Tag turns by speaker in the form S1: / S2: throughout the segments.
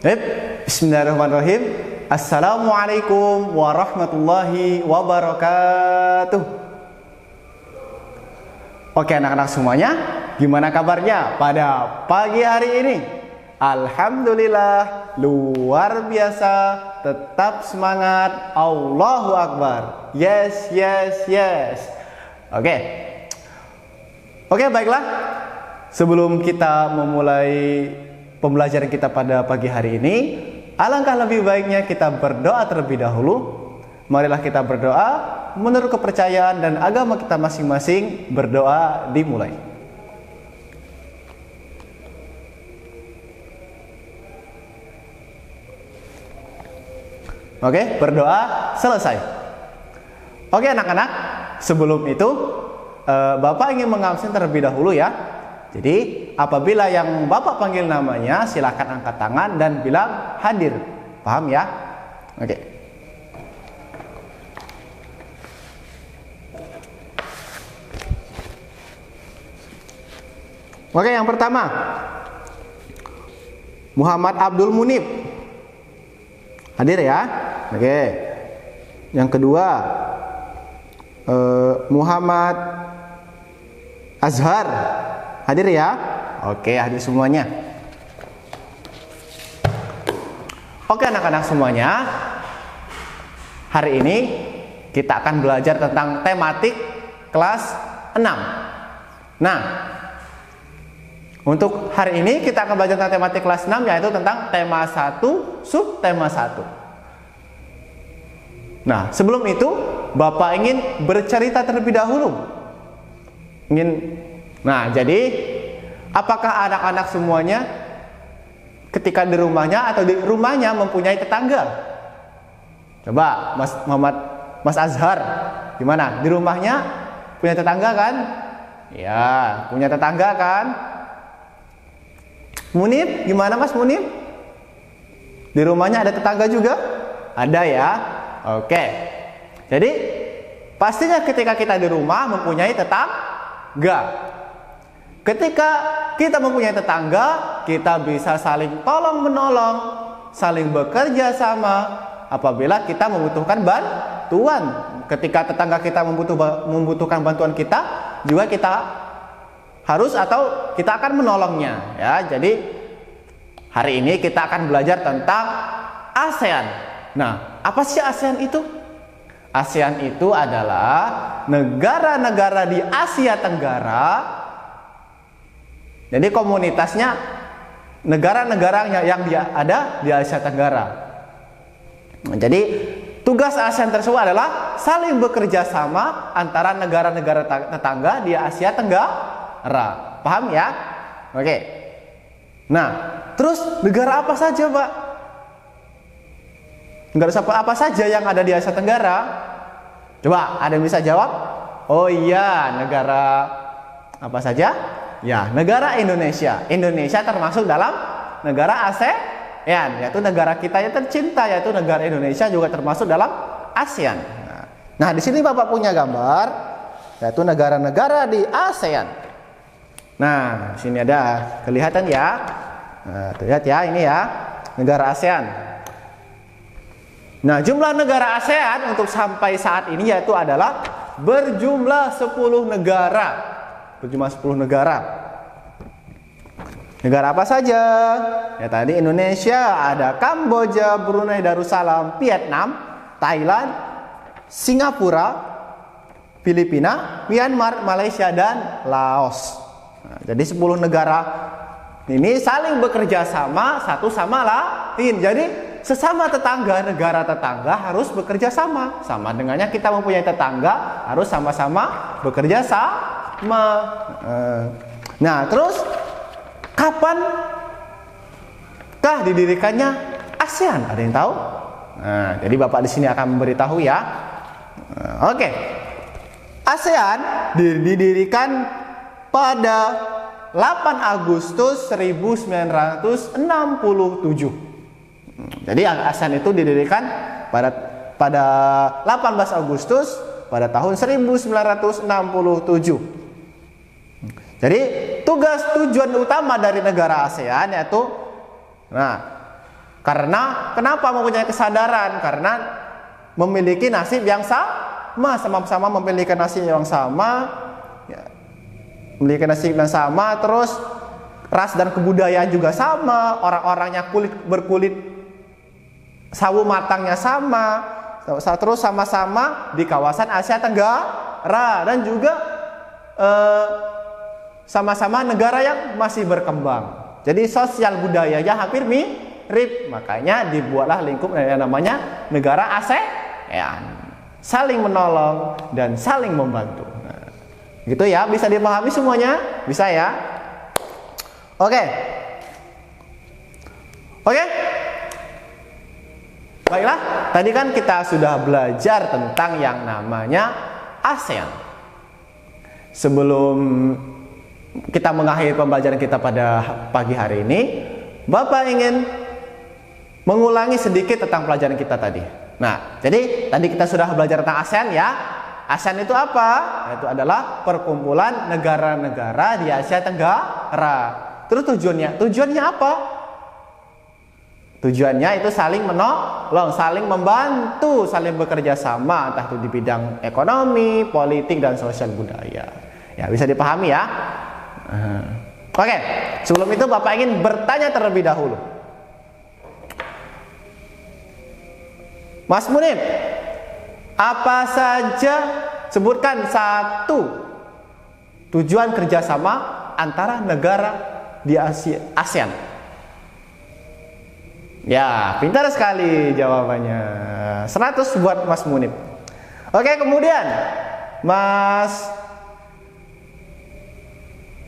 S1: Bismillahirrahmanirrahim. Assalamualaikum warahmatullahi wabarakatuh. Oke anak-anak semuanya, gimana kabarnya pada pagi hari ini? Alhamdulillah, luar biasa, tetap semangat, Allahu Akbar. Yes, yes, yes. Oke, baiklah. Sebelum kita memulai pembelajaran kita pada pagi hari ini, alangkah lebih baiknya kita berdoa terlebih dahulu. Marilah kita berdoa menurut kepercayaan dan agama kita masing-masing. Berdoa dimulai. Oke, berdoa selesai. Oke anak-anak, sebelum itu Bapak ingin mengabsen terlebih dahulu ya. Jadi apabila yang Bapak panggil namanya, silakan angkat tangan dan bilang hadir. Paham ya? Oke. Oke, yang pertama Muhammad Abdul Munib. Hadir ya? Oke. Yang kedua Muhammad Azhar. Hadir ya? Oke, hadir semuanya. Oke anak-anak semuanya, hari ini kita akan belajar tentang tematik kelas 6. Nah, untuk hari ini kita akan belajar tentang tematik kelas 6, yaitu tentang tema 1, subtema 1. Nah, sebelum itu Bapak ingin bercerita terlebih dahulu. Nah, jadi apakah anak-anak semuanya ketika di rumahnya atau di rumahnya mempunyai tetangga? Coba Mas Azhar, gimana? Di rumahnya punya tetangga kan? Ya, punya tetangga kan? Munib, gimana Mas Munib? Di rumahnya ada tetangga juga? Ada ya? Oke. Jadi pastinya ketika kita di rumah mempunyai tetangga. Ketika kita mempunyai tetangga, kita bisa saling tolong menolong, saling bekerja sama apabila kita membutuhkan bantuan. Ketika tetangga kita membutuhkan bantuan kita, juga kita harus atau kita akan menolongnya ya. Jadi hari ini kita akan belajar tentang ASEAN. Nah, apa sih ASEAN itu? ASEAN itu adalah negara-negara di Asia Tenggara. Jadi komunitasnya negara-negara yang ada di Asia Tenggara. Jadi tugas ASEAN tersebut adalah saling bekerja sama antara negara-negara tetangga di Asia Tenggara. Paham ya? Oke. Nah, terus negara apa saja, Pak? Negara apa saja yang ada di Asia Tenggara? Coba, ada yang bisa jawab? Oh iya, negara apa saja? Ya, negara Indonesia. Indonesia termasuk dalam negara ASEAN, yaitu negara kita yang tercinta, yaitu negara Indonesia juga termasuk dalam ASEAN. Nah, di sini Bapak punya gambar, yaitu negara-negara di ASEAN. Nah, di sini ada kelihatan ya. Nah, terlihat ya, ini ya, negara ASEAN. Nah, jumlah negara ASEAN untuk sampai saat ini yaitu adalah berjumlah 10 negara. Berjumlah 10 negara. Negara apa saja? Ya tadi Indonesia, ada Kamboja, Brunei Darussalam, Vietnam, Thailand, Singapura, Filipina, Myanmar, Malaysia dan Laos. Nah, jadi 10 negara ini saling bekerja sama satu sama lain. Jadi sesama tetangga, negara tetangga harus bekerja sama. Sama dengannya kita mempunyai tetangga harus sama-sama bekerja sama. Nah, terus kapankah didirikannya ASEAN? Ada yang tahu? Nah, jadi Bapak di sini akan memberitahu ya. Oke. ASEAN didirikan pada 8 Agustus 1967. Jadi ASEAN itu didirikan pada 18 Agustus pada tahun 1967. Jadi tujuan utama dari negara ASEAN yaitu Karena kenapa mempunyai kesadaran? Karena memiliki nasib yang sama-sama memiliki nasib yang sama, ya, memiliki nasib yang sama, terus ras dan kebudayaan juga sama, orang-orangnya berkulit sawo matangnya sama, terus sama-sama di kawasan Asia Tenggara dan juga sama-sama negara yang masih berkembang. Jadi sosial budayanya hampir mirip, makanya dibuatlah lingkup yang namanya negara ASEAN, saling menolong dan saling membantu. Nah, gitu ya, bisa dipahami semuanya? Bisa ya? Oke. Baiklah, tadi kan kita sudah belajar tentang yang namanya ASEAN. Sebelum kita mengakhiri pembelajaran kita pada pagi hari ini, Bapak ingin mengulangi sedikit tentang pelajaran kita tadi. Nah, jadi tadi kita sudah belajar tentang ASEAN ya. ASEAN itu apa? Itu adalah perkumpulan negara-negara di Asia Tenggara. Terus tujuannya apa? Tujuannya itu saling menolong, saling membantu, saling bekerja sama, entah itu di bidang ekonomi, politik, dan sosial budaya. Ya, bisa dipahami ya. Oke, sebelum itu Bapak ingin bertanya terlebih dahulu. Mas Munib, apa saja, sebutkan satu tujuan kerjasama antara negara di ASEAN. Ya, pintar sekali jawabannya. 100 buat Mas Munib. Oke, kemudian Mas.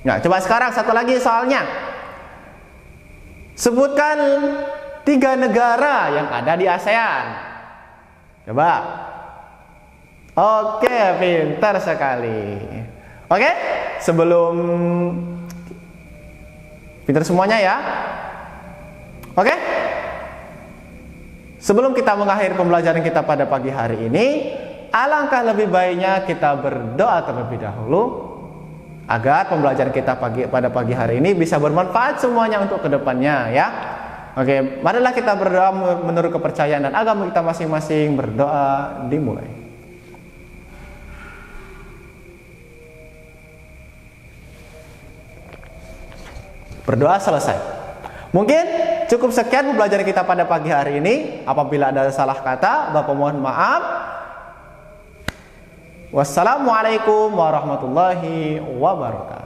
S1: Nah, coba sekarang satu lagi soalnya. Sebutkan 3 negara yang ada di ASEAN. Coba. Oke, pintar sekali. Oke, sebelum pintar semuanya ya. Oke. Sebelum kita mengakhiri pembelajaran kita pada pagi hari ini, alangkah lebih baiknya kita berdoa terlebih dahulu agar pembelajaran kita pada pagi hari ini bisa bermanfaat semuanya untuk kedepannya ya. Oke, marilah kita berdoa menurut kepercayaan dan agama kita masing-masing. Berdoa dimulai. Berdoa selesai. Mungkin cukup sekian pembelajaran kita pada pagi hari ini. Apabila ada salah kata, Bapak mohon maaf. Wassalamualaikum warahmatullahi wabarakatuh.